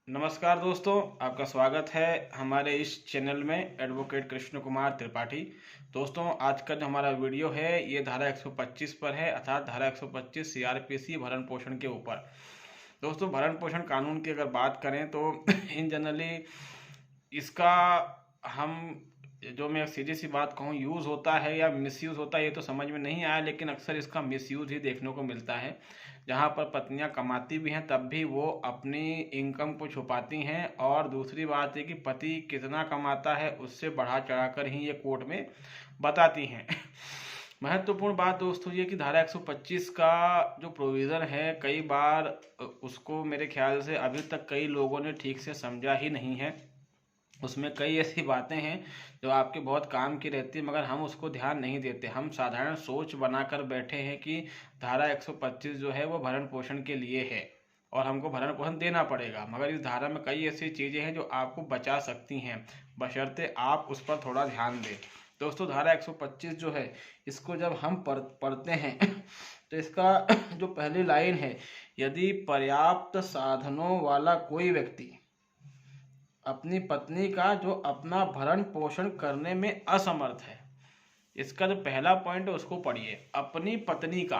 नमस्कार दोस्तों, आपका स्वागत है हमारे इस चैनल में एडवोकेट कृष्ण कुमार त्रिपाठी। दोस्तों, आज का जो हमारा वीडियो है ये धारा 125 पर है, अर्थात धारा 125 सीआरपीसी भरण पोषण के ऊपर। दोस्तों, भरण पोषण कानून की अगर बात करें तो इन जनरली इसका हम जो मैं सीधी सी बात कहूँ यूज़ होता है या मिसयूज़ होता है ये तो समझ में नहीं आया, लेकिन अक्सर इसका मिसयूज़ ही देखने को मिलता है। जहाँ पर पत्नियां कमाती भी हैं तब भी वो अपनी इनकम को छुपाती हैं, और दूसरी बात है कि पति कितना कमाता है उससे बढ़ा चढ़ाकर ही ये कोर्ट में बताती हैं। महत्वपूर्ण बात दोस्तों ये कि धारा 125 का जो प्रोविज़न है कई बार उसको मेरे ख्याल से अभी तक कई लोगों ने ठीक से समझा ही नहीं है। उसमें कई ऐसी बातें हैं जो आपके बहुत काम की रहती है, मगर हम उसको ध्यान नहीं देते। हम साधारण सोच बनाकर बैठे हैं कि धारा 125 जो है वो भरण पोषण के लिए है और हमको भरण पोषण देना पड़ेगा, मगर इस धारा में कई ऐसी चीज़ें हैं जो आपको बचा सकती हैं, बशर्ते आप उस पर थोड़ा ध्यान दें। दोस्तों, धारा 125 जो है इसको जब हम पढ़ते हैं तो इसका जो पहली लाइन है, यदि पर्याप्त साधनों वाला कोई व्यक्ति अपनी पत्नी का जो अपना भरण पोषण करने में असमर्थ है, इसका जो पहला पॉइंट है उसको पढ़िए। अपनी पत्नी का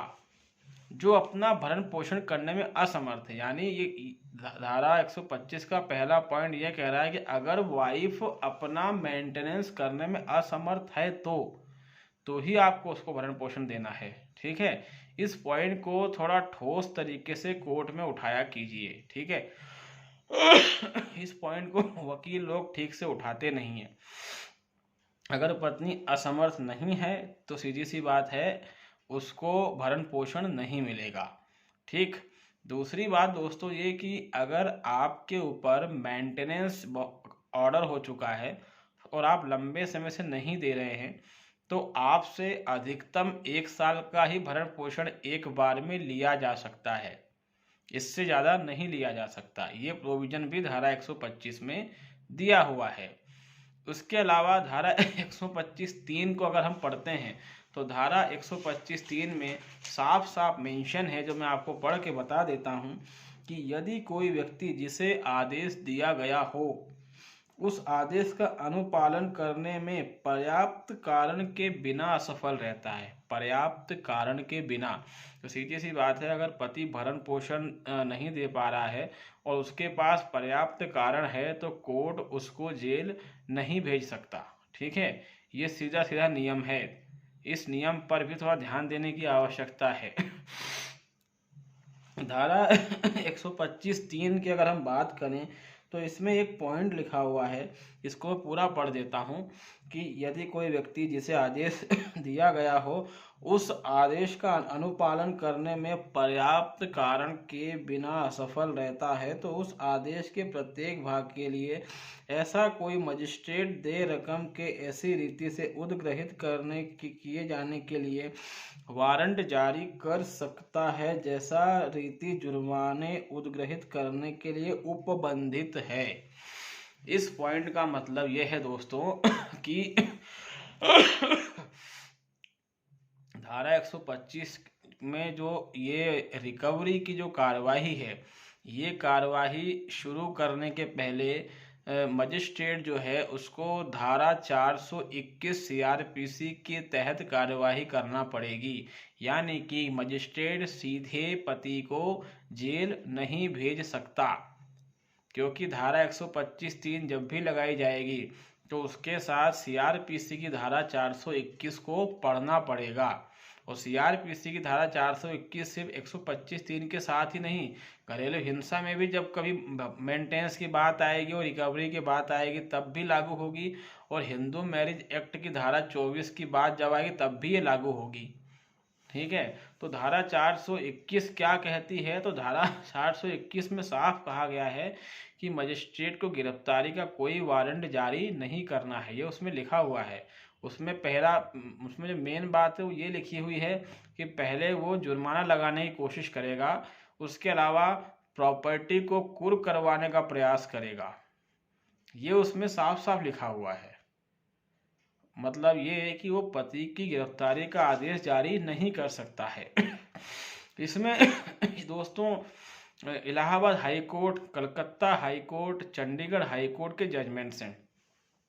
जो अपना भरण पोषण करने में असमर्थ है, यानी ये धारा 125 का पहला पॉइंट ये कह रहा है कि अगर वाइफ अपना मेंटेनेंस करने में असमर्थ है तो ही आपको उसको भरण पोषण देना है। ठीक है, इस पॉइंट को थोड़ा ठोस तरीके से कोर्ट में उठाया कीजिए। ठीक है, इस पॉइंट को वकील लोग ठीक से उठाते नहीं हैं। अगर पत्नी असमर्थ नहीं है तो सीधी सी बात है उसको भरण पोषण नहीं मिलेगा। ठीक, दूसरी बात दोस्तों ये कि अगर आपके ऊपर मेंटेनेंस ऑर्डर हो चुका है और आप लंबे समय से नहीं दे रहे हैं तो आपसे अधिकतम 1 साल का ही भरण पोषण एक बार में लिया जा सकता है, इससे ज़्यादा नहीं लिया जा सकता। ये प्रोविज़न भी धारा 125 में दिया हुआ है। उसके अलावा धारा 125(3) को अगर हम पढ़ते हैं तो धारा 125(3) में साफ साफ मेंशन है, जो मैं आपको पढ़ के बता देता हूँ, कि यदि कोई व्यक्ति जिसे आदेश दिया गया हो उस आदेश का अनुपालन करने में पर्याप्त कारण के बिना असफल रहता है, पर्याप्त कारण के बिना, तो सीधी सी बात है अगर पति भरण पोषण नहीं दे पा रहा है और उसके पास पर्याप्त कारण है तो कोर्ट उसको जेल नहीं भेज सकता। ठीक है, ये सीधा सीधा नियम है, इस नियम पर भी थोड़ा ध्यान देने की आवश्यकता है। धारा 125(3) की अगर हम बात करें तो इसमें एक पॉइंट लिखा हुआ है, इसको पूरा पढ़ देता हूँ, कि यदि कोई व्यक्ति जिसे आदेश दिया गया हो उस आदेश का अनुपालन करने में पर्याप्त कारण के बिना असफल रहता है तो उस आदेश के प्रत्येक भाग के लिए ऐसा कोई मजिस्ट्रेट देय रकम के ऐसी रीति से उद्ग्रहित करने की किए जाने के लिए वारंट जारी कर सकता है जैसा रीति जुर्माने उद्ग्रहित करने के लिए उपबंधित है। इस पॉइंट का मतलब यह है दोस्तों कि धारा 125 में जो ये रिकवरी की जो कार्यवाही है, ये कार्यवाही शुरू करने के पहले मजिस्ट्रेट जो है उसको धारा 421 सीआरपीसी के तहत कार्यवाही करना पड़ेगी, यानी कि मजिस्ट्रेट सीधे पति को जेल नहीं भेज सकता, क्योंकि धारा 125(3) जब भी लगाई जाएगी तो उसके साथ सीआरपीसी की धारा 421 को पढ़ना पड़ेगा। और सीआरपीसी की धारा 421 सिर्फ 125(3) के साथ ही नहीं, घरेलू हिंसा में भी जब कभी मेंटेनेंस की बात आएगी और रिकवरी की बात आएगी तब भी लागू होगी, और हिंदू मैरिज एक्ट की धारा 24 की बात जब आएगी तब भी ये लागू होगी। ठीक है, तो धारा 421 क्या कहती है, तो धारा 421 में साफ कहा गया है कि मजिस्ट्रेट को गिरफ्तारी का कोई वारंट जारी नहीं करना है, ये उसमें लिखा हुआ है। उसमें जो मेन बात है वो ये लिखी हुई है कि पहले वो जुर्माना लगाने की कोशिश करेगा, उसके अलावा प्रॉपर्टी को कुर्क करवाने का प्रयास करेगा, ये उसमें साफ साफ लिखा हुआ है। मतलब ये है कि वो पति की गिरफ्तारी का आदेश जारी नहीं कर सकता है। इसमें दोस्तों Allahabad high court, Calcutta high court, Chandigarh high court के जजमेंट्स हैं।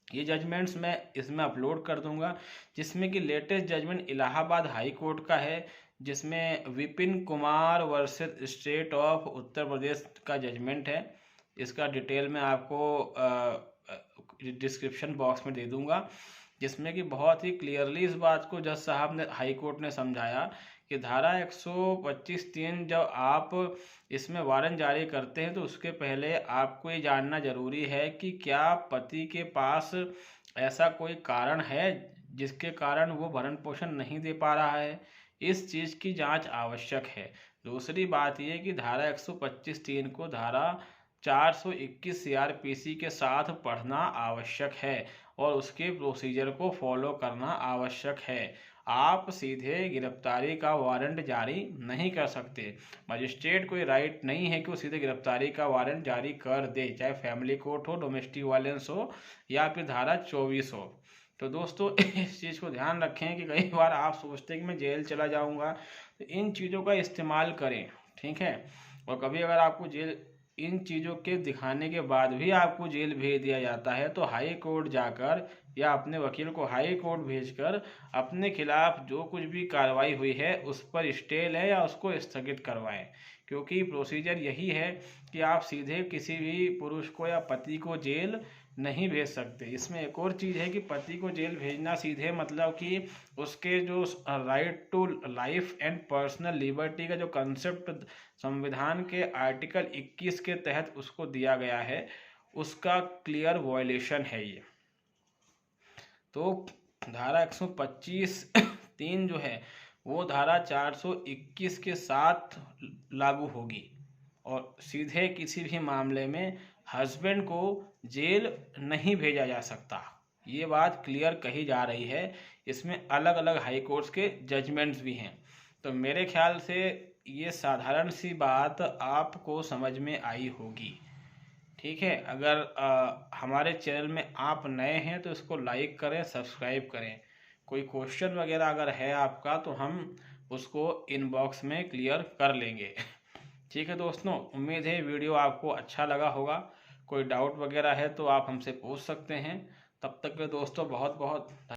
ये जजमेंट्स मैं इसमें अपलोड कर दूंगा, जिसमें कि latest judgement Allahabad high court का है, जिसमें Vipin Kumar versus state of Uttar Pradesh का जजमेंट है। इसका डिटेल मैं आपको डिस्क्रिप्शन बॉक्स में दे दूंगा, जिसमें कि बहुत ही क्लियरली इस बात को जज साहब ने, हाई कोर्ट ने समझाया कि धारा 125(3) जब आप इसमें वारंट जारी करते हैं तो उसके पहले आपको ये जानना जरूरी है कि क्या पति के पास ऐसा कोई कारण है जिसके कारण वो भरण पोषण नहीं दे पा रहा है। इस चीज़ की जांच आवश्यक है। दूसरी बात ये कि धारा 125(3) को धारा 421 CRPC के साथ पढ़ना आवश्यक है और उसके प्रोसीजर को फॉलो करना आवश्यक है। आप सीधे गिरफ्तारी का वारंट जारी नहीं कर सकते। मजिस्ट्रेट कोई राइट नहीं है कि वो सीधे गिरफ्तारी का वारंट जारी कर दे, चाहे फैमिली कोर्ट हो, डोमेस्टिक वायलेंस हो या फिर धारा 24 हो। तो दोस्तों इस चीज़ को ध्यान रखें कि कई बार आप सोचते हैं कि मैं जेल चला जाऊंगा, तो इन चीज़ों का इस्तेमाल करें, ठीक है। और कभी अगर आपको जेल, इन चीज़ों के दिखाने के बाद भी आपको जेल भेज दिया जाता है, तो हाई कोर्ट जाकर या अपने वकील को हाई कोर्ट भेजकर अपने खिलाफ जो कुछ भी कार्रवाई हुई है उस पर स्टे लें या उसको स्थगित करवाएं, क्योंकि प्रोसीजर यही है कि आप सीधे किसी भी पुरुष को या पति को जेल नहीं भेज सकते। इसमें एक और चीज़ है कि पति को जेल भेजना सीधे मतलब कि उसके जो right to life and personal liberty का जो कंसेप्ट संविधान के आर्टिकल 21 के तहत उसको दिया गया है, उसका क्लियर वायलेशन है ये। तो धारा 125(3) जो है वो धारा 421 के साथ लागू होगी और सीधे किसी भी मामले में हस्बैंड को जेल नहीं भेजा जा सकता। ये बात क्लियर कही जा रही है। इसमें अलग अलग हाई कोर्ट्स के जजमेंट्स भी हैं। तो मेरे ख्याल से ये साधारण सी बात आपको समझ में आई होगी, ठीक है। अगर हमारे चैनल में आप नए हैं तो इसको लाइक करें, सब्सक्राइब करें। कोई क्वेश्चन वगैरह अगर है आपका तो हम उसको इनबॉक्स में क्लियर कर लेंगे। ठीक है दोस्तों, उम्मीद है वीडियो आपको अच्छा लगा होगा। कोई डाउट वगैरह है तो आप हमसे पूछ सकते हैं। तब तक के दोस्तों बहुत बहुत